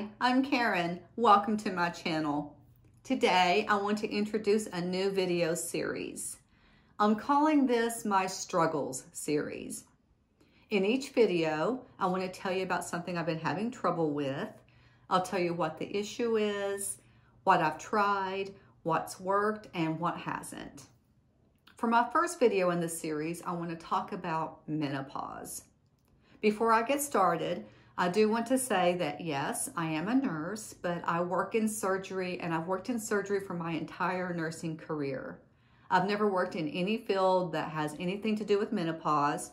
Hi, I'm Karen. Welcome to my channel. Today, I want to introduce a new video series. I'm calling this my Struggles series. In each video, I want to tell you about something I've been having trouble with. I'll tell you what the issue is, what I've tried, what's worked, and what hasn't. For my first video in this series, I want to talk about menopause. Before I get started, I do want to say that yes, I am a nurse, but I work in surgery, and I've worked in surgery for my entire nursing career. I've never worked in any field that has anything to do with menopause.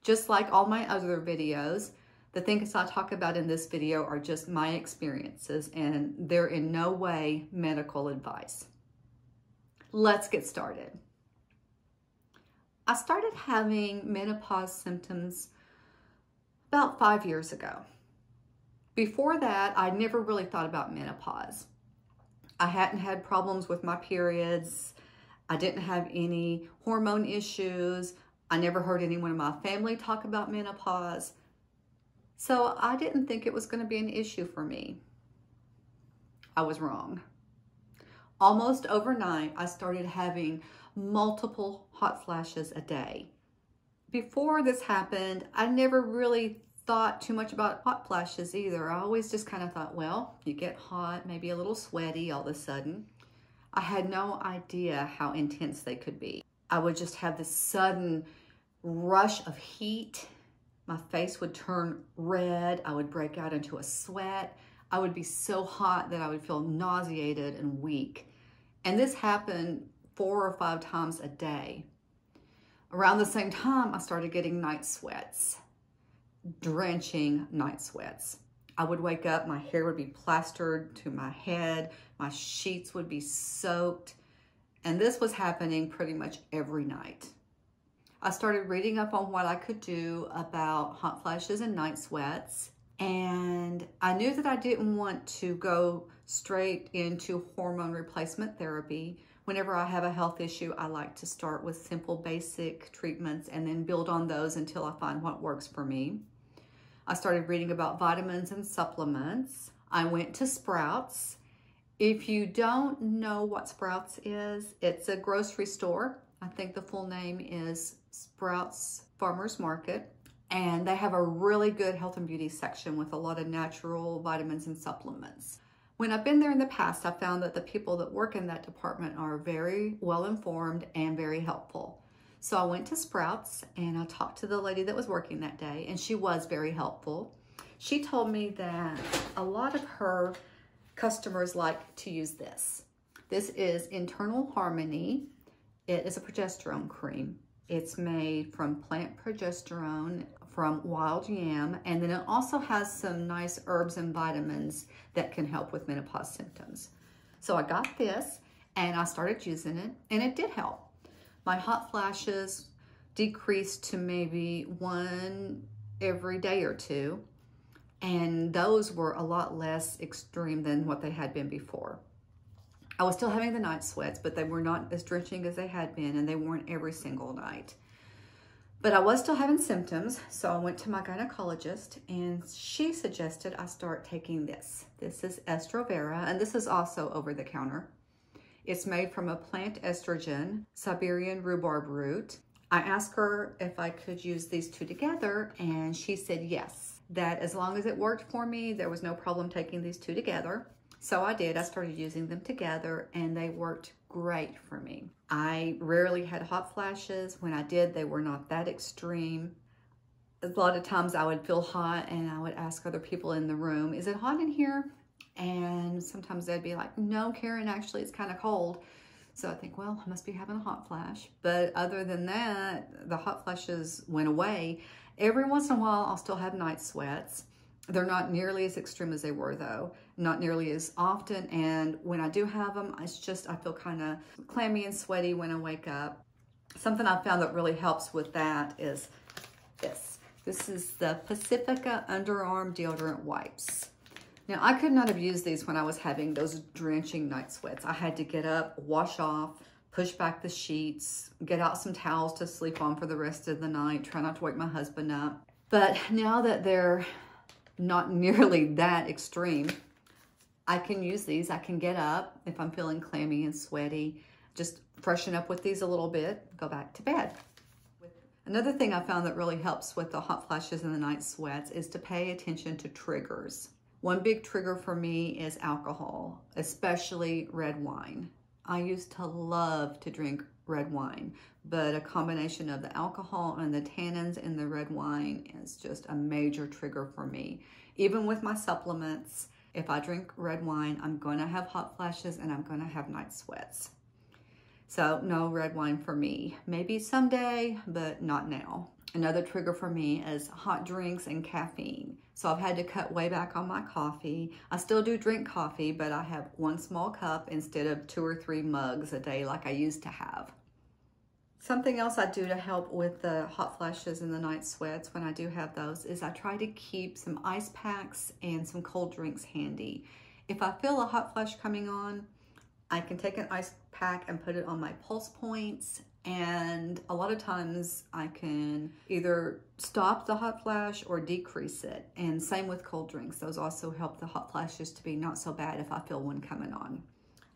Just like all my other videos, the things I talk about in this video are just my experiences, and they're in no way medical advice. Let's get started. I started having menopause symptoms about 5 years ago. Before that, I never really thought about menopause. I hadn't had problems with my periods. I didn't have any hormone issues. I never heard anyone in my family talk about menopause. So I didn't think it was going to be an issue for me. I was wrong. Almost overnight, I started having multiple hot flashes a day. Before this happened, I never really thought too much about hot flashes either. I always just kind of thought, well, you get hot, maybe a little sweaty all of a sudden. I had no idea how intense they could be. I would just have this sudden rush of heat. My face would turn red. I would break out into a sweat. I would be so hot that I would feel nauseated and weak. And this happened 4 or 5 times a day. Around the same time, I started getting night sweats, drenching night sweats. I would wake up, my hair would be plastered to my head, my sheets would be soaked, and this was happening pretty much every night. I started reading up on what I could do about hot flashes and night sweats, and I knew that I didn't want to go straight into hormone replacement therapy. Whenever I have a health issue, I like to start with simple basic treatments and then build on those until I find what works for me. I started reading about vitamins and supplements. I went to Sprouts. If you don't know what Sprouts is, it's a grocery store. I think the full name is Sprouts Farmers Market. And they have a really good health and beauty section with a lot of natural vitamins and supplements. When I've been there in the past, I found that the people that work in that department are very well informed and very helpful. So I went to Sprouts and I talked to the lady that was working that day, and she was very helpful. She told me that a lot of her customers like to use this. This is Internal Harmony. It is a progesterone cream. It's made from plant progesterone from wild yam, and then it also has some nice herbs and vitamins that can help with menopause symptoms. So I got this and I started using it, and it did help. My hot flashes decreased to maybe 1 every day or 2, and those were a lot less extreme than what they had been before. I was still having the night sweats, but they were not as drenching as they had been, and they weren't every single night. But I was still having symptoms, so I went to my gynecologist, and she suggested I start taking this. This is Estrovera, and this is also over the counter. It's made from a plant estrogen, Siberian rhubarb root. I asked her if I could use these two together, and she said yes, that as long as it worked for me, there was no problem taking these two together. So I did. I started using them together, and they worked great for me. I rarely had hot flashes. When I did, they were not that extreme. A lot of times I would feel hot, and I would ask other people in the room, is it hot in here? And sometimes they'd be like, no, Karen, actually it's kind of cold. So I think, well, I must be having a hot flash. But other than that, the hot flashes went away. Every once in a while, I'll still have night sweats. They're not nearly as extreme as they were, though. Not nearly as often. And when I do have them, it's just I feel kind of clammy and sweaty when I wake up. Something I found that really helps with that is this. This is the Pacifica Underarm Deodorant Wipes. Now, I could not have used these when I was having those drenching night sweats. I had to get up, wash off, push back the sheets, get out some towels to sleep on for the rest of the night, try not to wake my husband up. But now that they're not nearly that extreme, I can use these. I can get up if I'm feeling clammy and sweaty, just freshen up with these a little bit, go back to bed. Another thing I found that really helps with the hot flashes and the night sweats is to pay attention to triggers. One big trigger for me is alcohol, especially red wine. I used to love to drink red wine, but a combination of the alcohol and the tannins in the red wine is just a major trigger for me. Even with my supplements, if I drink red wine, I'm going to have hot flashes and I'm going to have night sweats. So no red wine for me. Maybe someday, but not now. Another trigger for me is hot drinks and caffeine. So I've had to cut way back on my coffee. I still do drink coffee, but I have one small cup instead of 2 or 3 mugs a day like I used to have. Something else I do to help with the hot flashes and the night sweats when I do have those is I try to keep some ice packs and some cold drinks handy. If I feel a hot flash coming on, I can take an ice pack and put it on my pulse points, and a lot of times I can either stop the hot flash or decrease it. And same with cold drinks. Those also help the hot flashes to be not so bad if I feel one coming on.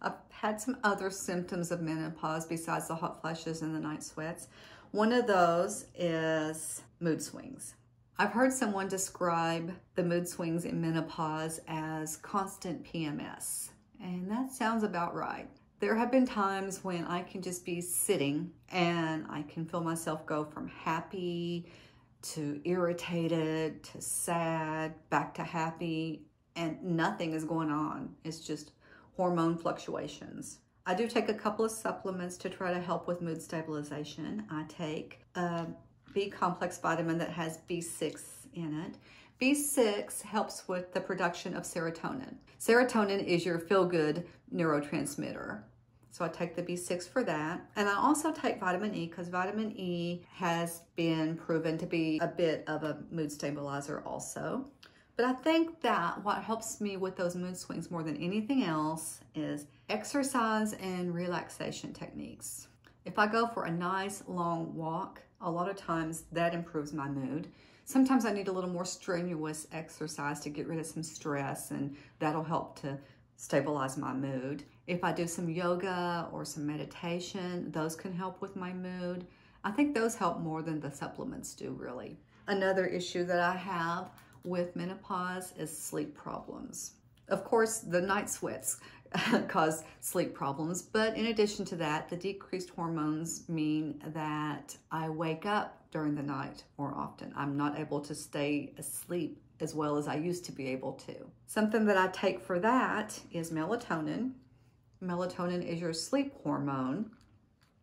I've had some other symptoms of menopause besides the hot flashes and the night sweats. One of those is mood swings. I've heard someone describe the mood swings in menopause as constant PMS, and that sounds about right. There have been times when I can just be sitting and I can feel myself go from happy to irritated to sad, back to happy, and nothing is going on. It's just hormone fluctuations. I do take a couple of supplements to try to help with mood stabilization. I take a B complex vitamin that has B6 in it. B6 helps with the production of serotonin. Serotonin is your feel-good neurotransmitter. So I take the B6 for that. And I also take vitamin E because vitamin E has been proven to be a bit of a mood stabilizer also. But I think that what helps me with those mood swings more than anything else is exercise and relaxation techniques. If I go for a nice long walk, a lot of times that improves my mood. Sometimes I need a little more strenuous exercise to get rid of some stress, and that'll help to stabilize my mood. If I do some yoga or some meditation, those can help with my mood. I think those help more than the supplements do, really. Another issue that I have with menopause is sleep problems. Of course, the night sweats cause sleep problems, but in addition to that, the decreased hormones mean that I wake up during the night more often. I'm not able to stay asleep as well as I used to be able to. Something that I take for that is melatonin. Melatonin is your sleep hormone.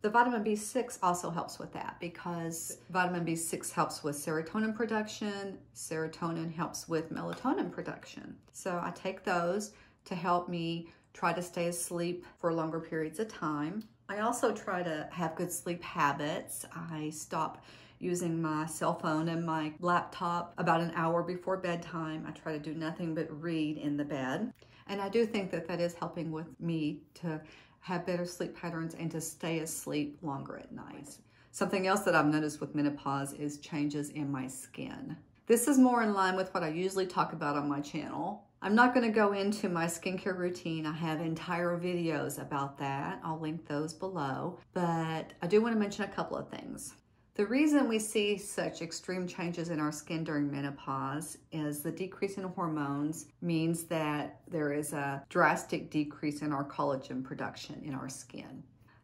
The vitamin B6 also helps with that because vitamin B6 helps with serotonin production. Serotonin helps with melatonin production. So I take those to help me try to stay asleep for longer periods of time. I also try to have good sleep habits. I stop using my cell phone and my laptop about an hour before bedtime. I try to do nothing but read in the bed. And I do think that that is helping with me to have better sleep patterns and to stay asleep longer at night. Something else that I've noticed with menopause is changes in my skin. This is more in line with what I usually talk about on my channel. I'm not going to go into my skincare routine. I have entire videos about that. I'll link those below. But I do want to mention a couple of things. The reason we see such extreme changes in our skin during menopause is the decrease in hormones means that there is a drastic decrease in our collagen production in our skin.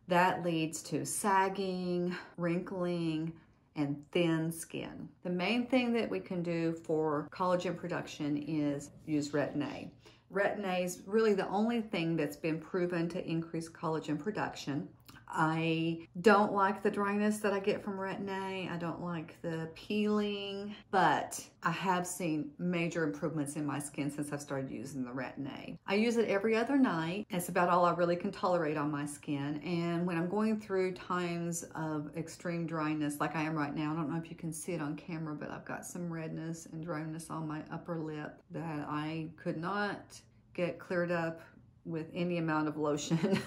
That leads to sagging, wrinkling, and thin skin. The main thing that we can do for collagen production is use Retin-A. Retin-A is really the only thing that's been proven to increase collagen production. I don't like the dryness that I get from Retin-A. I don't like the peeling, but I have seen major improvements in my skin since I've started using the Retin-A. I use it every other night. It's about all I really can tolerate on my skin. And when I'm going through times of extreme dryness, like I am right now, I don't know if you can see it on camera, but I've got some redness and dryness on my upper lip that I could not get cleared up with any amount of lotion.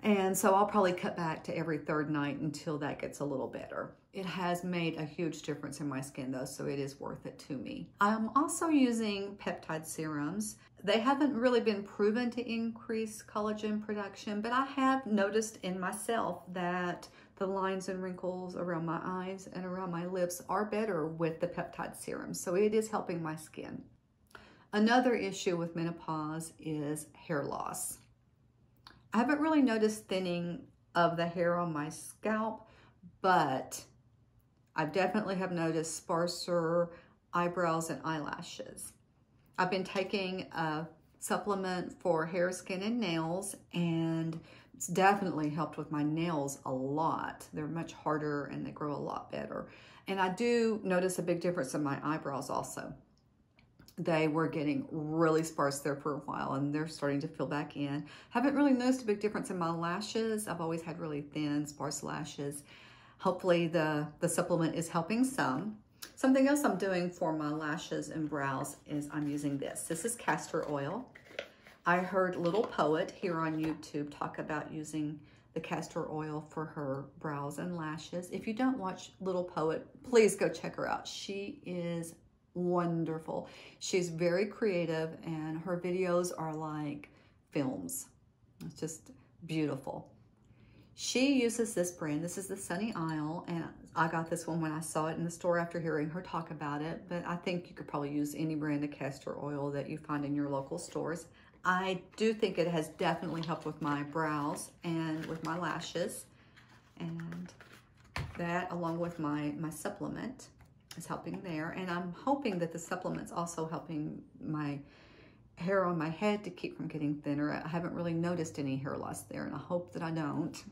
And so I'll probably cut back to every third night until that gets a little better. It has made a huge difference in my skin though, so it is worth it to me. I'm also using peptide serums. They haven't really been proven to increase collagen production, but I have noticed in myself that the lines and wrinkles around my eyes and around my lips are better with the peptide serum, so it is helping my skin. Another issue with menopause is hair loss. I haven't really noticed thinning of the hair on my scalp, but I definitely have noticed sparser eyebrows and eyelashes. I've been taking a supplement for hair, skin, and nails, and it's definitely helped with my nails a lot. They're much harder and they grow a lot better. And I do notice a big difference in my eyebrows also. They were getting really sparse there for a while and they're starting to fill back in. Haven't really noticed a big difference in my lashes. I've always had really thin, sparse lashes. Hopefully the supplement is helping some. Something else I'm doing for my lashes and brows is I'm using this. This is castor oil. I heard Little Poet here on YouTube talk about using the castor oil for her brows and lashes. If you don't watch Little Poet, please go check her out. She is wonderful. She's very creative and her videos are like films. It's just beautiful. She uses this brand. This is the Sunny Isle, and I got this one when I saw it in the store after hearing her talk about it, but I think you could probably use any brand of castor oil that you find in your local stores. I do think it has definitely helped with my brows and with my lashes, and that along with my supplement is helping there. And I'm hoping that the supplement's also helping my hair on my head to keep from getting thinner. I haven't really noticed any hair loss there, and I hope that I don't.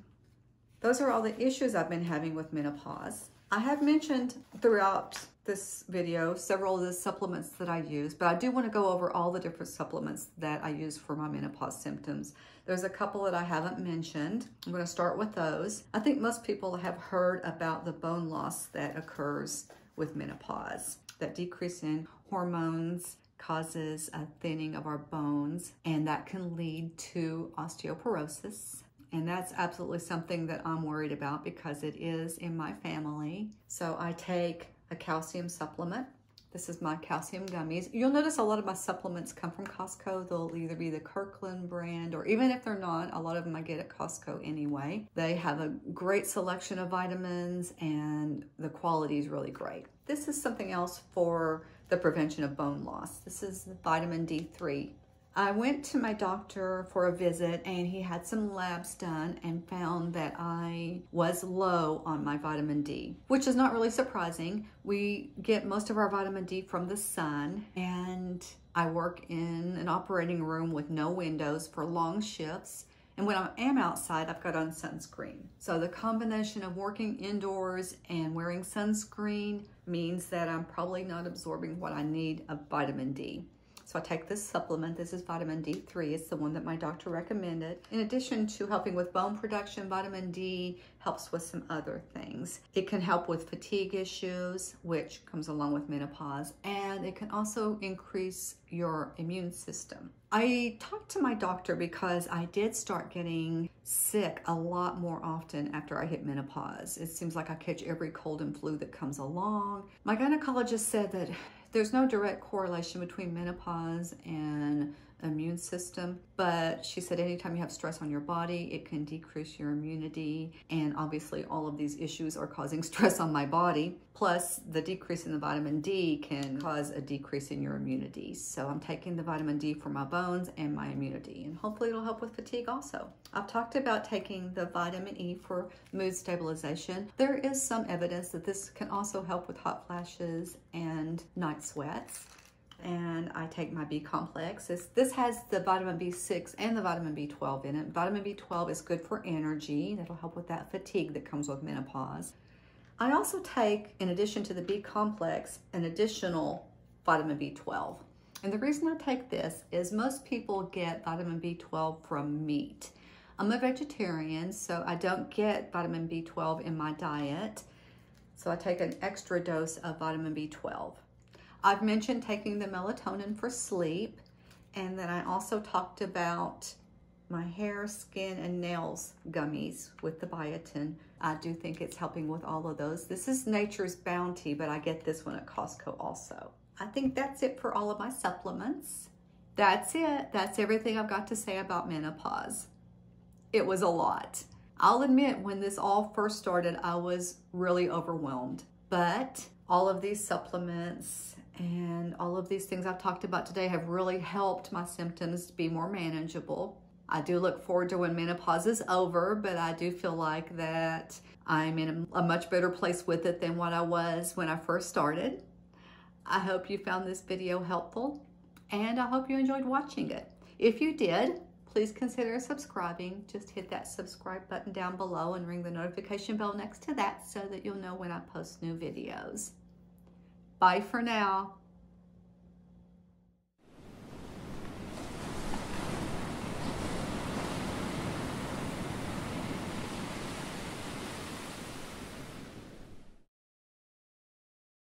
Those are all the issues I've been having with menopause. I have mentioned throughout this video several of the supplements that I use, but I do want to go over all the different supplements that I use for my menopause symptoms. There's a couple that I haven't mentioned. I'm going to start with those. I think most people have heard about the bone loss that occurs with menopause. That decrease in hormones causes a thinning of our bones, and that can lead to osteoporosis. And that's absolutely something that I'm worried about because it is in my family. So I take a calcium supplement. This is my calcium gummies. You'll notice a lot of my supplements come from Costco. They'll either be the Kirkland brand, or even if they're not, a lot of them I get at Costco anyway. They have a great selection of vitamins and the quality is really great. This is something else for the prevention of bone loss. This is vitamin D3. I went to my doctor for a visit and he had some labs done and found that I was low on my vitamin D, which is not really surprising. We get most of our vitamin D from the sun, and I work in an operating room with no windows for long shifts. And when I am outside, I've got on sunscreen. So the combination of working indoors and wearing sunscreen means that I'm probably not absorbing what I need of vitamin D. So I take this supplement. This is vitamin D3. It's the one that my doctor recommended. In addition to helping with bone production, vitamin D helps with some other things. It can help with fatigue issues, which comes along with menopause, and it can also increase your immune system. I talked to my doctor because I did start getting sick a lot more often after I hit menopause. It seems like I catch every cold and flu that comes along. My gynecologist said that there's no direct correlation between menopause and immune system, but she said anytime you have stress on your body, it can decrease your immunity, and obviously all of these issues are causing stress on my body. Plus, the decrease in the vitamin D can cause a decrease in your immunity. So I'm taking the vitamin D for my bones and my immunity, and hopefully it'll help with fatigue also. I've talked about taking the vitamin E for mood stabilization. There is some evidence that this can also help with hot flashes and night sweats. And I take my B complex. This has the vitamin B6 and the vitamin B12 in it. Vitamin B12 is good for energy. That'll help with that fatigue that comes with menopause. I also take, in addition to the B complex, an additional vitamin B12. And the reason I take this is most people get vitamin B12 from meat. I'm a vegetarian, so I don't get vitamin B12 in my diet. So I take an extra dose of vitamin B12. I've mentioned taking the melatonin for sleep, and then I also talked about my hair, skin, and nails gummies with the biotin. I do think it's helping with all of those. This is Nature's Bounty, but I get this one at Costco also. I think that's it for all of my supplements. That's it. That's everything I've got to say about menopause. It was a lot. I'll admit, when this all first started, I was really overwhelmed. But all of these supplements and all of these things I've talked about today have really helped my symptoms to be more manageable. I do look forward to when menopause is over, but I do feel like that I'm in a much better place with it than what I was when I first started. I hope you found this video helpful, and I hope you enjoyed watching it. If you did, please consider subscribing. Just hit that subscribe button down below and ring the notification bell next to that so that you'll know when I post new videos. Bye for now.